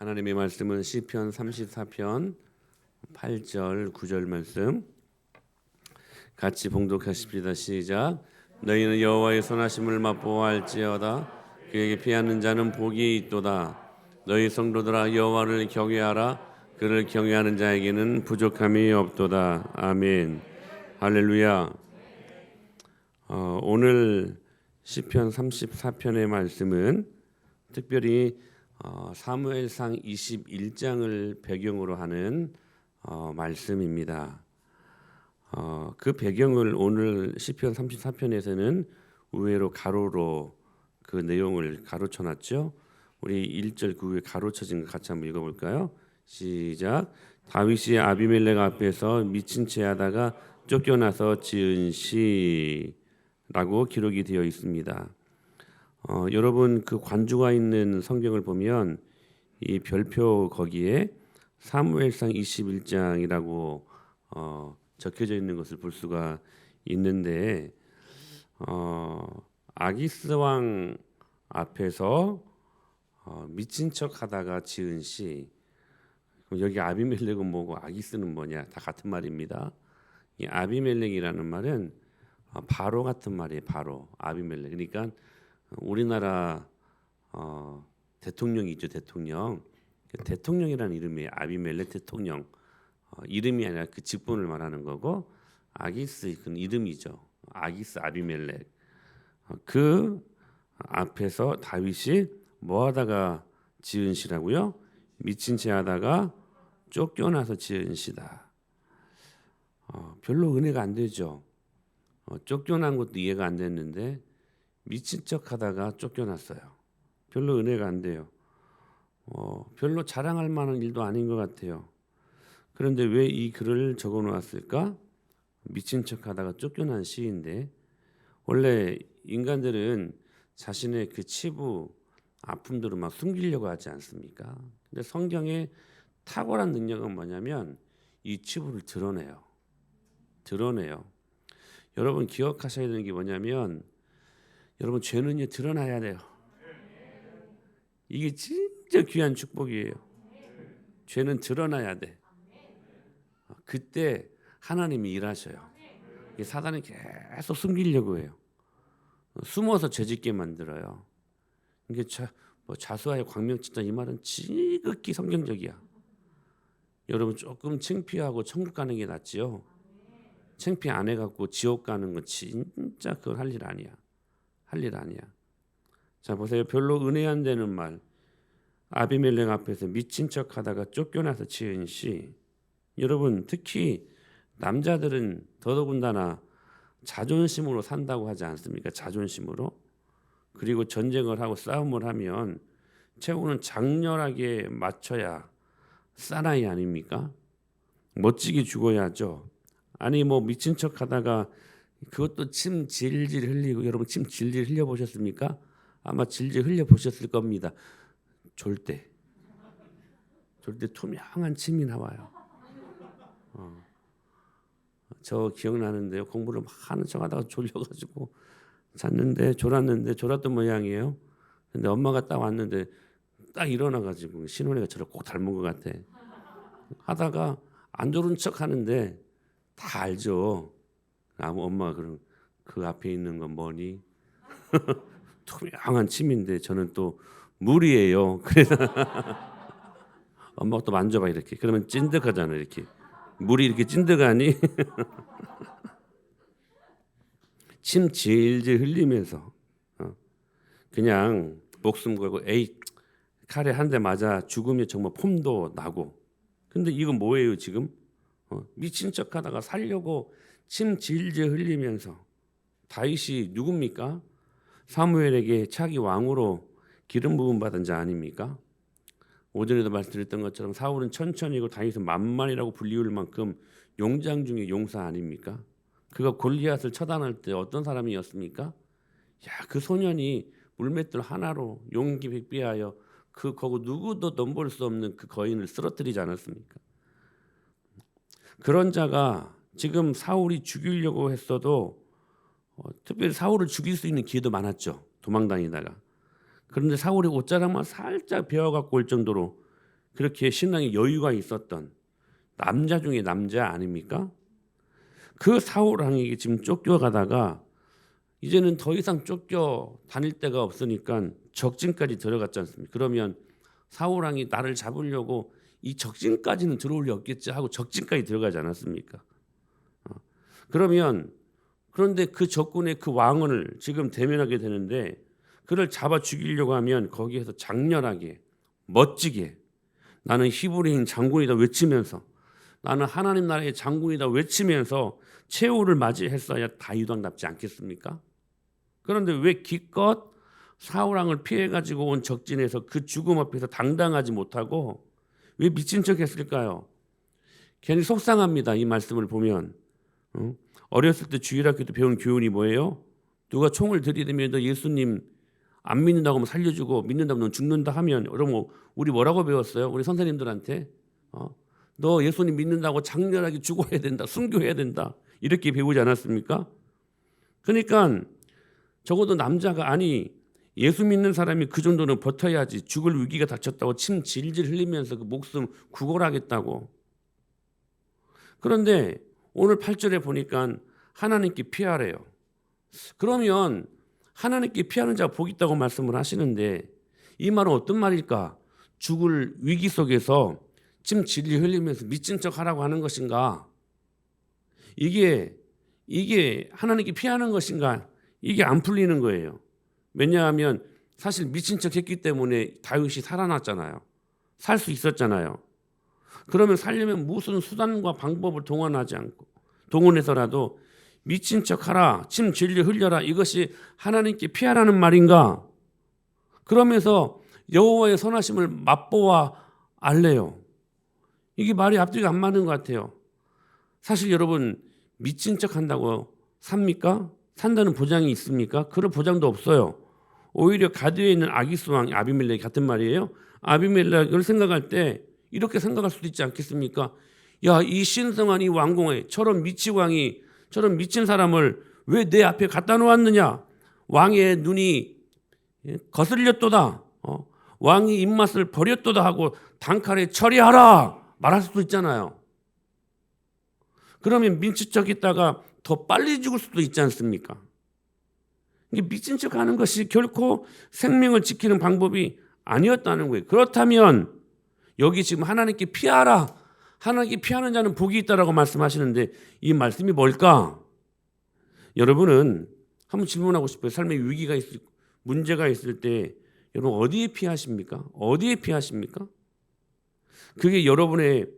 하나님의 말씀은 시편 34편 8절 9절 말씀 같이 봉독하십시다. 시작. 너희는 여호와의 선하심을 맛보아할지어다. 그에게 피하는 자는 복이 있도다. 너희 성도들아 여호와를 경외하라. 그를 경외하는 자에게는 부족함이 없도다. 아멘. 할렐루야. 오늘 시편 34편의 말씀은 특별히 사무엘상 21장을 배경으로 하는 말씀입니다. 그 배경을 오늘 시편 34편에서는 의외로 가로로 그 내용을 가로쳐놨죠. 우리 1절 그 위에 가로쳐진 것 같이 한번 읽어볼까요? 시작. 다윗이 아비멜렉 앞에서 미친 채 하다가 쫓겨나서 지은 시라고 기록이 되어 있습니다. 여러분 그 관주가 있는 성경을 보면 이 별표 거기에 사무엘상 21장이라고 적혀져 있는 것을 볼 수가 있는데 아기스 왕 앞에서 미친 척하다가 지은 시. 그럼 여기 아비멜렉은 뭐고 아기스는 뭐냐? 다 같은 말입니다. 이 아비멜렉이라는 말은 바로 같은 말이에요. 바로 아비멜렉. 그러니까 우리나라 대통령이 있죠. 대통령이라는 이름이 아비멜렉 대통령. 이름이 아니라 그 직분을 말하는 거고 아기스 그 이름이죠. 아기스 아비멜렉. 그 앞에서 다윗이 뭐하다가 지은 시라고요? 미친 채 하다가 쫓겨나서 지은 시다. 별로 은혜가 안 되죠. 쫓겨난 것도 이해가 안 됐는데 미친 척하다가 쫓겨났어요. 별로 은혜가 안 돼요. 별로 자랑할 만한 일도 아닌 것 같아요. 그런데 왜 이 글을 적어놓았을까? 미친 척하다가 쫓겨난 시인데 원래 인간들은 자신의 그 치부, 아픔들을 막 숨기려고 하지 않습니까? 근데 성경의 탁월한 능력은 뭐냐면 이 치부를 드러내요. 여러분 기억하셔야 되는 게 뭐냐면 여러분 죄는요 드러나야 돼요. 이게 진짜 귀한 축복이에요. 죄는 드러나야 돼. 그때 하나님이 일하셔요. 사단이 계속 숨기려고 해요. 숨어서 죄짓게 만들어요. 이게 자수하여 광명짓다 이 말은 지극히 성경적이야. 여러분 조금 창피하고 천국 가는 게 낫지요. 창피 안 해갖고 지옥 가는 건 진짜 그건 할 일 아니야. 자 보세요. 별로 은혜 안 되는 말. 아비멜렉 앞에서 미친 척하다가 쫓겨나서 지은 시. 여러분 특히 남자들은 더더군다나 자존심으로 산다고 하지 않습니까? 자존심으로. 그리고 전쟁을 하고 싸움을 하면 최후는 장렬하게 맞춰야 사나이 아닙니까? 멋지게 죽어야죠. 아니 뭐 미친 척하다가 그것도 침 질질 흘리고 여러분 침 질질 흘려 보셨습니까? 아마 질질 흘려 보셨을 겁니다. 졸 때 투명한 침이 나와요. 저 기억나는데요. 공부를 막 하는 척하다가 졸려가지고 졸았는데 졸았던 모양이에요. 근데 엄마가 딱 왔는데 딱 일어나가지고 신혼이가 저를 꼭 닮은 것 같아. 하다가 안 졸은 척 하는데 다 알죠. 엄마가 그럼 그 앞에 있는 건 뭐니? 투명한 침인데 저는 또 물이에요. 그래서 엄마가 또 만져봐 이렇게. 그러면 찐득하잖아 이렇게. 물이 이렇게 찐득하니? 침 질질 흘리면서 그냥 목숨 걸고 에이 칼에 한 대 맞아 죽으면 정말 폼도 나고. 근데 이건 뭐예요 지금? 미친 척하다가 살려고 침 질질 흘리면서. 다윗이 누굽니까? 사무엘에게 차기 왕으로 기름 부음 받은 자 아닙니까? 오전에도 말씀드렸던 것처럼 사울은 천천히고 다윗은 만만이라고 불리울 만큼 용장 중에 용사 아닙니까? 그가 골리앗을 처단할 때 어떤 사람이었습니까? 그 소년이 물맷돌 하나로 용기 백비하여 거기 누구도 넘볼 수 없는 그 거인을 쓰러뜨리지 않았습니까? 그런 자가 지금 사울이 죽이려고 했어도 특별히 사울을 죽일 수 있는 기회도 많았죠. 도망다니다가. 그런데 사울의 옷자락만 살짝 베어갖고 올 정도로 그렇게 신앙에 여유가 있었던 남자 중에 남자 아닙니까? 그 사울왕에게 지금 쫓겨가다가 이제는 더 이상 쫓겨 다닐 데가 없으니까 적진까지 들어갔지 않습니까? 그러면 사울왕이 나를 잡으려고 이 적진까지는 들어올 리 없겠지 하고 적진까지 들어가지 않았습니까? 그런데 그 적군의 그 왕을 지금 대면하게 되는데 그를 잡아 죽이려고 하면 거기에서 장렬하게 멋지게 나는 히브리인 장군이다 외치면서 나는 하나님 나라의 장군이다 외치면서 최후를 맞이했어야 다윗왕답지 않겠습니까? 그런데 왜 기껏 사울왕을 피해가지고 온 적진에서 그 죽음 앞에서 당당하지 못하고 왜 미친 척 했을까요? 괜히 속상합니다. 이 말씀을 보면. 어렸을 때 주일학교 때 배운 교훈이 뭐예요? 누가 총을 들이대면 너 예수님 안 믿는다고 하면 살려주고 믿는다고 넌 죽는다 하면 여러분 우리 뭐라고 배웠어요? 우리 선생님들한테 너 예수님 믿는다고 장렬하게 죽어야 된다. 순교해야 된다. 이렇게 배우지 않았습니까? 그러니까 적어도 남자가 아니 예수 믿는 사람이 그 정도는 버텨야지 죽을 위기가 닥쳤다고 침 질질 흘리면서 그 목숨 구걸하겠다고. 그런데 오늘 8절에 보니까 하나님께 피하래요. 그러면 하나님께 피하는 자가 복이 있다고 말씀을 하시는데 이 말은 어떤 말일까? 죽을 위기 속에서 침 질질 흘리면서 미친 척 하라고 하는 것인가? 이게 하나님께 피하는 것인가? 이게 안 풀리는 거예요. 왜냐하면 사실 미친 척 했기 때문에 다윗이 살아났잖아요. 살 수 있었잖아요. 그러면 살려면 무슨 수단과 방법을 동원해서라도 미친 척하라, 침 질질 흘려라 이것이 하나님께 피하라는 말인가? 그러면서 여호와의 선하심을 맛보아 알래요. 이게 말이 앞뒤가 안 맞는 것 같아요. 사실 여러분 미친 척한다고 삽니까? 산다는 보장이 있습니까? 그런 보장도 없어요. 오히려 가드에 있는 아기스 왕 아비멜렉 같은 말이에요. 아비멜렉을 생각할 때 이렇게 생각할 수도 있지 않겠습니까? 야, 이 신성한 이 왕궁에 저런 미치광이 저런 미친 사람을 왜 내 앞에 갖다 놓았느냐? 왕의 눈이 거슬렸도다. 왕이 입맛을 버렸도다 하고 단칼에 처리하라 말할 수도 있잖아요. 그러면 미친 척 있다가 더 빨리 죽을 수도 있지 않습니까? 이게 미친 척하는 것이 결코 생명을 지키는 방법이 아니었다는 거예요. 그렇다면 여기 지금 하나님께 피하라. 하나님께 피하는 자는 복이 있다라고 말씀하시는데 이 말씀이 뭘까? 여러분은 한번 질문하고 싶어요. 삶에 위기가 있을 문제가 있을 때 여러분 어디에 피하십니까? 어디에 피하십니까? 그게 여러분의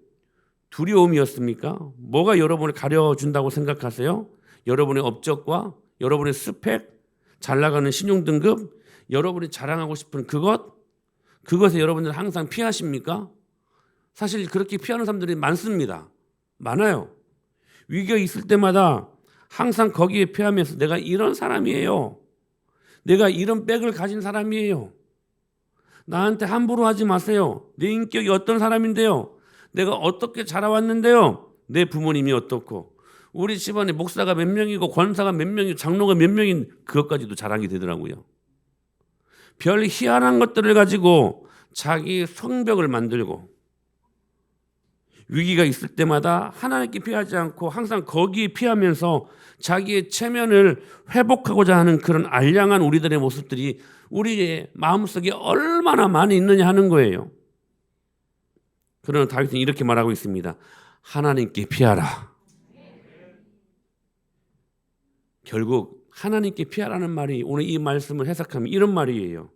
두려움이었습니까? 뭐가 여러분을 가려준다고 생각하세요? 여러분의 업적과 여러분의 스펙, 잘 나가는 신용등급, 여러분이 자랑하고 싶은 그것에 여러분들은 항상 피하십니까? 사실 그렇게 피하는 사람들이 많습니다. 많아요. 위기가 있을 때마다 항상 거기에 피하면서 내가 이런 사람이에요. 내가 이런 백을 가진 사람이에요. 나한테 함부로 하지 마세요. 내 인격이 어떤 사람인데요. 내가 어떻게 자라왔는데요. 내 부모님이 어떻고 우리 집안에 목사가 몇 명이고 권사가 몇 명이고 장로가 몇 명인 그것까지도 자랑이 되더라고요. 별 희한한 것들을 가지고 자기 성벽을 만들고 위기가 있을 때마다 하나님께 피하지 않고 항상 거기에 피하면서 자기의 체면을 회복하고자 하는 그런 알량한 우리들의 모습들이 우리의 마음속에 얼마나 많이 있느냐 하는 거예요. 그러나 다윗은 이렇게 말하고 있습니다. 하나님께 피하라. 결국 하나님께 피하라는 말이 오늘 이 말씀을 해석하면 이런 말이에요.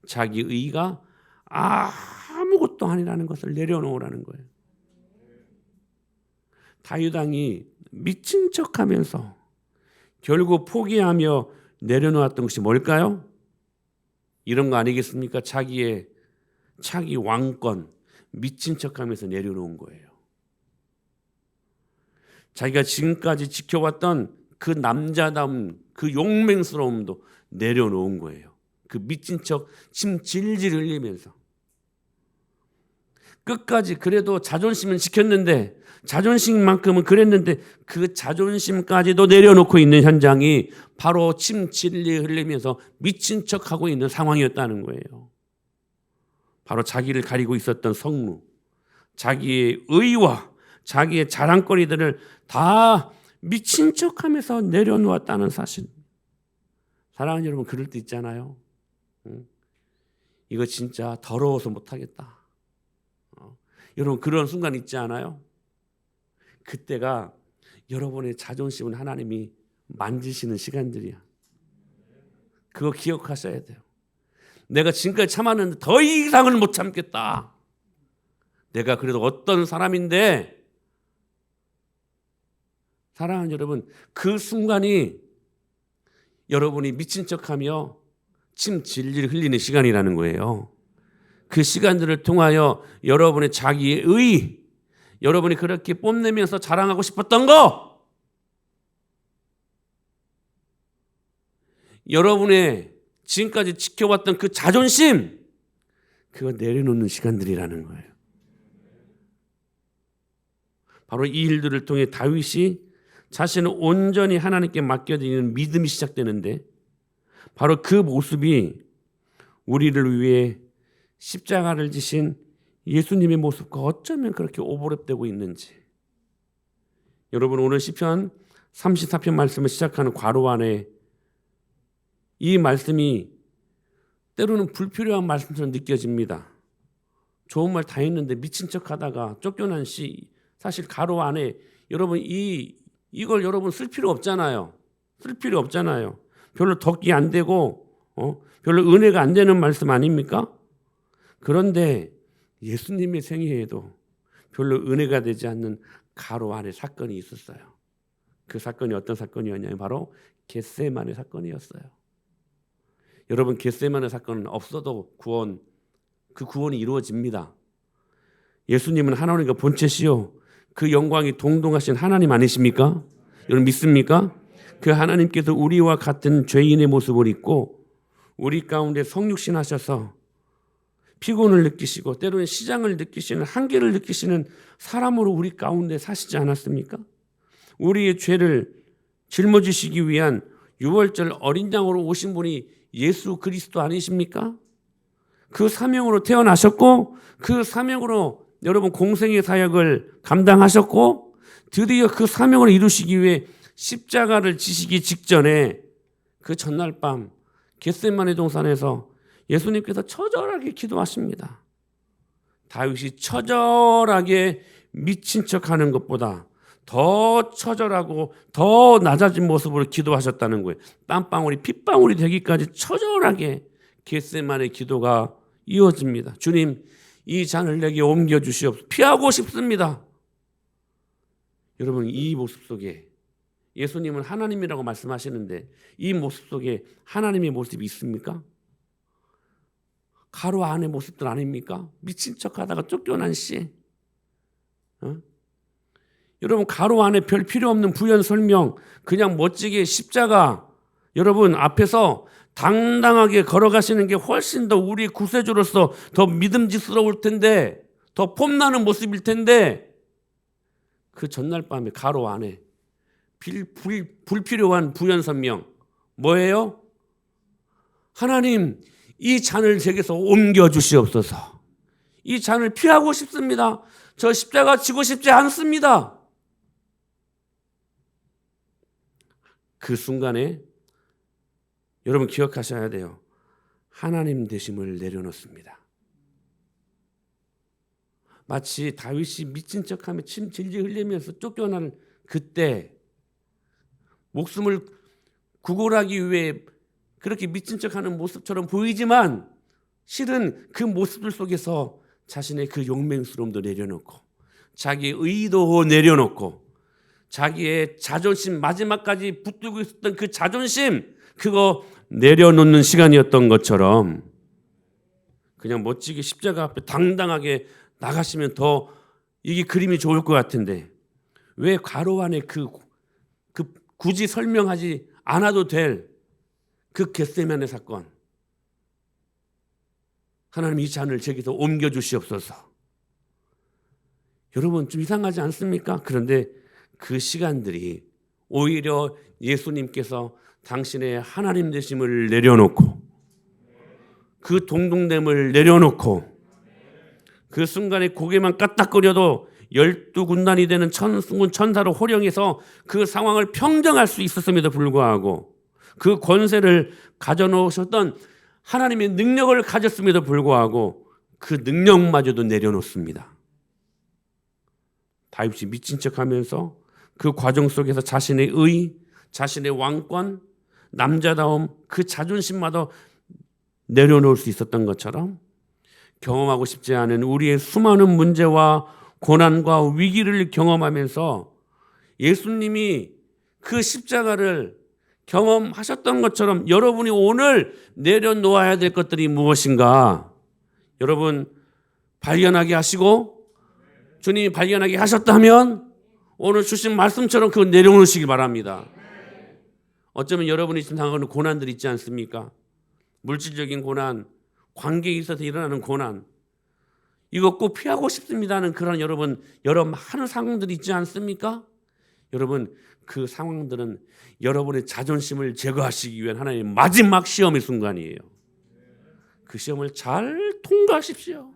자기 의가 아무것도 아니라는 것을 내려놓으라는 거예요. 다윗 왕이 미친 척하면서 결국 포기하며 내려놓았던 것이 뭘까요? 이런 거 아니겠습니까? 자기 왕권 미친 척하면서 내려놓은 거예요. 자기가 지금까지 지켜왔던 그 남자다움, 그 용맹스러움도 내려놓은 거예요. 그 미친 척 침 질질 흘리면서 끝까지 그래도 자존심은 지켰는데 자존심만큼은 그랬는데 그 자존심까지도 내려놓고 있는 현장이 바로 침 질질 흘리면서 미친 척하고 있는 상황이었다는 거예요. 바로 자기를 가리고 있었던 성무, 자기의 의와 자기의 자랑거리들을 다 미친 척하면서 내려놓았다는 사실. 사랑하는 여러분, 그럴 때 있잖아요. 이거 진짜 더러워서 못하겠다. 여러분, 그런 순간 있지 않아요? 그때가 여러분의 자존심은 하나님이 만지시는 시간들이야. 그거 기억하셔야 돼요. 내가 지금까지 참았는데 더 이상은 못 참겠다. 내가 그래도 어떤 사람인데, 사랑하는 여러분, 그 순간이 여러분이 미친 척하며 침 진리를 흘리는 시간이라는 거예요. 그 시간들을 통하여 여러분의 자기의 의, 여러분이 그렇게 뽐내면서 자랑하고 싶었던 거, 여러분의 지금까지 지켜왔던 그 자존심, 그거 내려놓는 시간들이라는 거예요. 바로 이 일들을 통해 다윗이 자신을 온전히 하나님께 맡겨드리는 믿음이 시작되는데, 바로 그 모습이 우리를 위해 십자가를 지신 예수님의 모습과 어쩌면 그렇게 오버랩되고 있는지. 여러분, 오늘 시편 34편 말씀을 시작하는 괄호 안에 이 말씀이 때로는 불필요한 말씀처럼 느껴집니다. 좋은 말 다 했는데 미친 척하다가 쫓겨난 시, 사실 괄호 안에 여러분 이걸 여러분 쓸 필요 없잖아요. 쓸 필요 없잖아요. 별로 덕이 안 되고 별로 은혜가 안 되는 말씀 아닙니까? 그런데 예수님의 생애에도 별로 은혜가 되지 않는 괄호 안에 사건이 있었어요. 그 사건이 어떤 사건이었냐면 바로 겟세마네 사건이었어요. 여러분, 겟세마네 사건은 없어도 그 구원이 이루어집니다. 예수님은 하나님과 본체시요 그 영광이 동동하신 하나님 아니십니까? 여러분 믿습니까? 그 하나님께서 우리와 같은 죄인의 모습을 입고 우리 가운데 성육신 하셔서 피곤을 느끼시고 때로는 시장을 느끼시는, 한계를 느끼시는 사람으로 우리 가운데 사시지 않았습니까? 우리의 죄를 짊어지시기 위한 유월절 어린 양으로 오신 분이 예수 그리스도 아니십니까? 그 사명으로 태어나셨고 그 사명으로 여러분 공생의 사역을 감당하셨고 드디어 그 사명을 이루시기 위해 십자가를 지시기 직전에 그 전날 밤 겟세마네 동산에서 예수님께서 처절하게 기도하십니다. 다윗이 처절하게 미친 척하는 것보다 더 처절하고 더 낮아진 모습으로 기도하셨다는 거예요. 땀방울이 핏방울이 되기까지 처절하게 겟세마네 기도가 이어집니다. 주님, 이 잔을 내게 옮겨주시옵소서. 피하고 싶습니다. 여러분, 이 모습 속에 예수님은 하나님이라고 말씀하시는데 이 모습 속에 하나님의 모습이 있습니까? 가로 안의 모습들 아닙니까? 미친 척하다가 쫓겨난 씨. 여러분, 가로 안에 별 필요 없는 부연 설명, 그냥 멋지게 십자가 여러분 앞에서 당당하게 걸어가시는 게 훨씬 더 우리 구세주로서 더 믿음직스러울 텐데, 더 폼나는 모습일 텐데, 그 전날 밤에 가로 안에 불필요한 부연 설명 뭐예요? 하나님, 이 잔을 제게서 옮겨 주시옵소서. 이 잔을 피하고 싶습니다. 저 십자가 지고 싶지 않습니다. 그 순간에 여러분 기억하셔야 돼요. 하나님 되심을 내려놓습니다. 마치 다윗이 미친 척하며 침 질질 흘리면서 쫓겨나는 그때 목숨을 구걸하기 위해 그렇게 미친 척하는 모습처럼 보이지만 실은 그 모습들 속에서 자신의 그 용맹스러움도 내려놓고 자기의 의도 내려놓고 자기의 자존심, 마지막까지 붙들고 있었던 그 자존심, 그거 내려놓는 시간이었던 것처럼 그냥 멋지게 십자가 앞에 당당하게 나가시면 더 이게 그림이 좋을 것 같은데 왜 괄호 안에 그 굳이 설명하지 않아도 될 그 겟세마네 사건, 하나님 이 잔을 제게서 옮겨 주시옵소서. 여러분 좀 이상하지 않습니까? 그런데 그 시간들이 오히려 예수님께서 당신의 하나님 되심을 내려놓고 그 동등됨을 내려놓고 그 순간에 고개만 까딱거려도 12군단이 되는 천군 천사로 호령해서 그 상황을 평정할 수 있었음에도 불구하고 그 권세를 가져놓으셨던 하나님의 능력을 가졌음에도 불구하고 그 능력마저도 내려놓습니다. 다윗이 미친 척하면서 그 과정 속에서 자신의 의, 자신의 왕권, 남자다움, 그 자존심마저 내려놓을 수 있었던 것처럼 경험하고 싶지 않은 우리의 수많은 문제와 고난과 위기를 경험하면서 예수님이 그 십자가를 경험하셨던 것처럼 여러분이 오늘 내려놓아야 될 것들이 무엇인가 여러분 발견하게 하시고 주님이 발견하게 하셨다면 오늘 주신 말씀처럼 그거 내려놓으시기 바랍니다. 어쩌면 여러분이 지금 당하는 고난들이 있지 않습니까? 물질적인 고난, 관계에 있어서 일어나는 고난, 이거 꼭 피하고 싶습니다는 그런 여러 많은 상황들이 있지 않습니까? 여러분 그 상황들은 여러분의 자존심을 제거하시기 위한 하나님의 마지막 시험의 순간이에요. 그 시험을 잘 통과하십시오.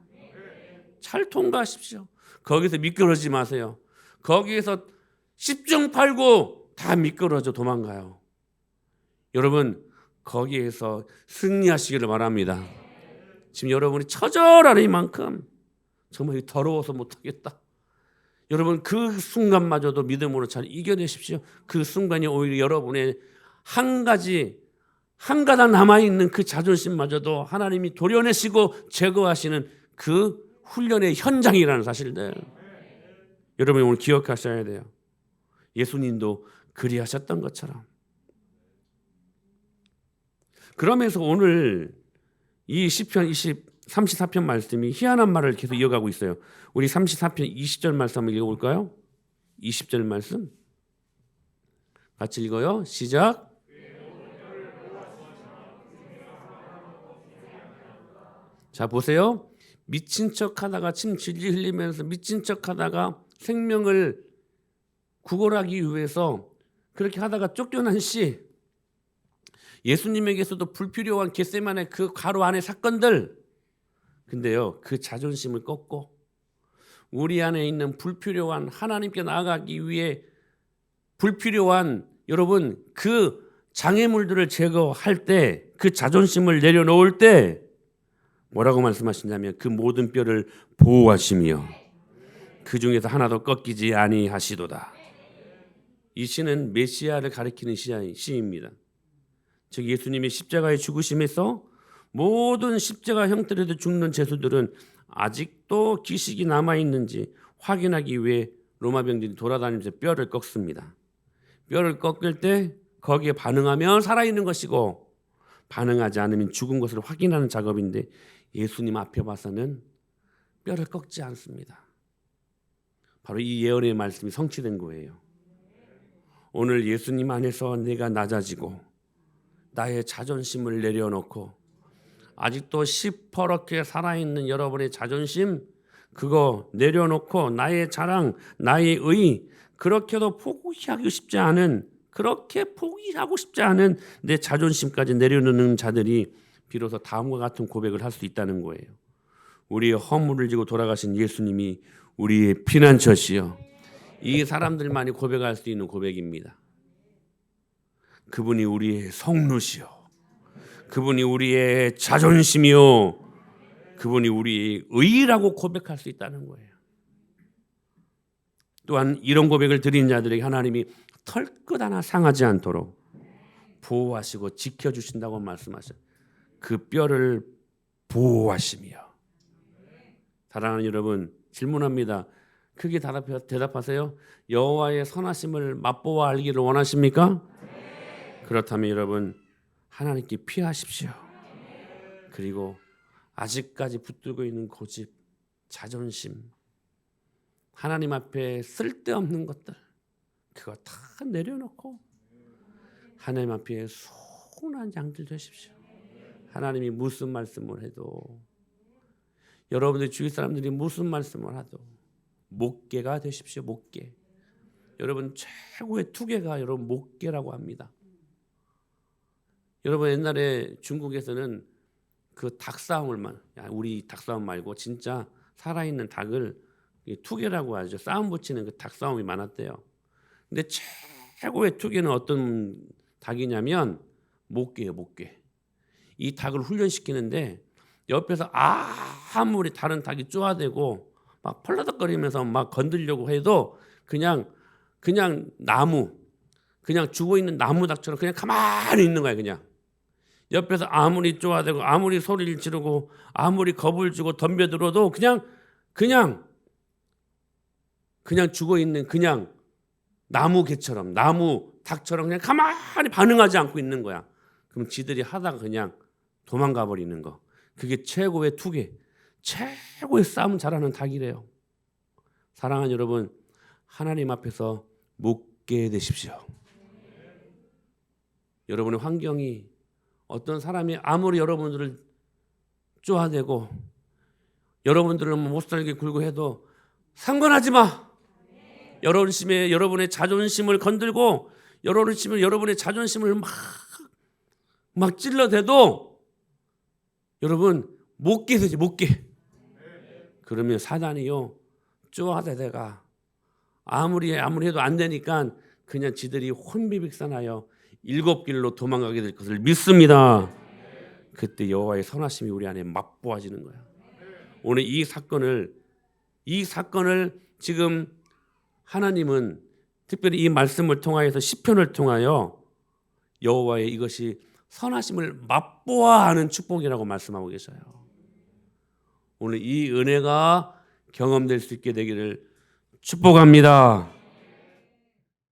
잘 통과하십시오. 거기서 미끄러지지 마세요. 거기에서 10중 8구 다 미끄러져 도망가요. 여러분 거기에서 승리하시기를 바랍니다. 지금 여러분이 처절한 이만큼 정말 더러워서 못하겠다. 여러분 그 순간마저도 믿음으로 잘 이겨내십시오. 그 순간이 오히려 여러분의 한 가닥 남아있는 그 자존심마저도 하나님이 도려내시고 제거하시는 그 훈련의 현장이라는 사실들 여러분이 오늘 기억하셔야 돼요. 예수님도 그리하셨던 것처럼. 그러면서 오늘 이 시편 34편 말씀이 희한한 말을 계속 이어가고 있어요. 우리 34편 20절 말씀 한번 읽어볼까요? 20절 말씀 같이 읽어요. 시작. 자 보세요. 미친 척하다가 침 질질 흘리면서 미친 척하다가 생명을 구걸하기 위해서 그렇게 하다가 쫓겨난 씨, 예수님에게서도 불필요한 겟세마네 그 가로 안의 사건들, 근데요 그 자존심을 꺾고 우리 안에 있는 불필요한 하나님께 나아가기 위해 불필요한 여러분 그 장애물들을 제거할 때 그 자존심을 내려놓을 때 뭐라고 말씀하시냐면 그 모든 뼈를 보호하시며 그 중에서 하나도 꺾이지 아니하시도다. 이 시는 메시아를 가리키는 시입니다. 즉 예수님의 십자가의 죽으심에서 모든 십자가 형태로도 죽는 죄수들은 아직도 기식이 남아있는지 확인하기 위해 로마 병들이 돌아다니면서 뼈를 꺾습니다. 뼈를 꺾을 때 거기에 반응하면 살아있는 것이고 반응하지 않으면 죽은 것을 확인하는 작업인데 예수님 앞에 봐서는 뼈를 꺾지 않습니다. 바로 이 예언의 말씀이 성취된 거예요. 오늘 예수님 안에서 내가 낮아지고 나의 자존심을 내려놓고 아직도 시퍼렇게 살아있는 여러분의 자존심 그거 내려놓고 나의 자랑, 나의 의 그렇게도 포기하고 싶지 않은 내 자존심까지 내려놓는 자들이 비로소 다음과 같은 고백을 할 수 있다는 거예요. 우리의 허물을 지고 돌아가신 예수님이 우리의 피난처시요. 이 사람들만이 고백할 수 있는 고백입니다. 그분이 우리의 성루시요. 그분이 우리의 자존심이요. 그분이 우리의 의라고 고백할 수 있다는 거예요. 또한 이런 고백을 드린 자들에게 하나님이 털끝 하나 상하지 않도록 보호하시고 지켜주신다고 말씀하셔요. 그 뼈를 보호하시며. 사랑하는 여러분 질문합니다. 크게 대답하세요. 여호와의 선하심을 맛보아 알기를 원하십니까? 그렇다면 여러분 하나님께 피하십시오. 그리고 아직까지 붙들고 있는 고집, 자존심, 하나님 앞에 쓸데없는 것들 그거 다 내려놓고 하나님 앞에 순한 양들 되십시오. 하나님이 무슨 말씀을 해도 여러분들 주위 사람들이 무슨 말씀을 하도 목계가 되십시오. 목계. 여러분 최고의 투계가 여러분 목계라고 합니다. 여러분 옛날에 중국에서는 그 닭싸움을만 우리 닭싸움 말고 진짜 살아있는 닭을 투개라고 하죠. 싸움 붙이는 그 닭 싸움이 많았대요. 근데 최고의 투개는 어떤 닭이냐면 목개예요. 목개. 이 닭을 훈련시키는데 옆에서 아무리 다른 닭이 쪼아대고 막 펄러덕거리면서 막 건들려고 해도 그냥 나무, 그냥 죽어 있는 나무 닭처럼 그냥 가만히 있는 거야. 그냥 옆에서 아무리 쪼아대고 아무리 소리를 지르고 아무리 겁을 주고 덤벼들어도 그냥 죽어 있는 그냥 나무 개처럼, 나무 닭처럼 그냥 가만히 반응하지 않고 있는 거야. 그럼 지들이 하다가 그냥 도망가 버리는 거. 그게 최고의 투개, 최고의 싸움 잘하는 닭이래요. 사랑하는 여러분, 하나님 앞에서 묻게 되십시오. 여러분의 환경이 어떤 사람이 아무리 여러분들을 쪼아대고 여러분들은 못살게 굴고 해도 상관하지 마. 여러분의 자존심을 건들고 여러분의 자존심을 막 찔러대도 여러분 못 깨세지 못 깨. 그러면 사단이요 쪼아대다가 아무리 해도 안 되니까 그냥 지들이 혼비백산하여 7길로 도망가게 될 것을 믿습니다. 그때 여호와의 선하심이 우리 안에 맛보아지는 거야. 오늘 이 사건을 지금 하나님은 특별히 이 말씀을 통하여서 시편을 통하여 여호와의 이것이 선하심을 맛보아 하는 축복이라고 말씀하고 계셔요. 오늘 이 은혜가 경험될 수 있게 되기를 축복합니다.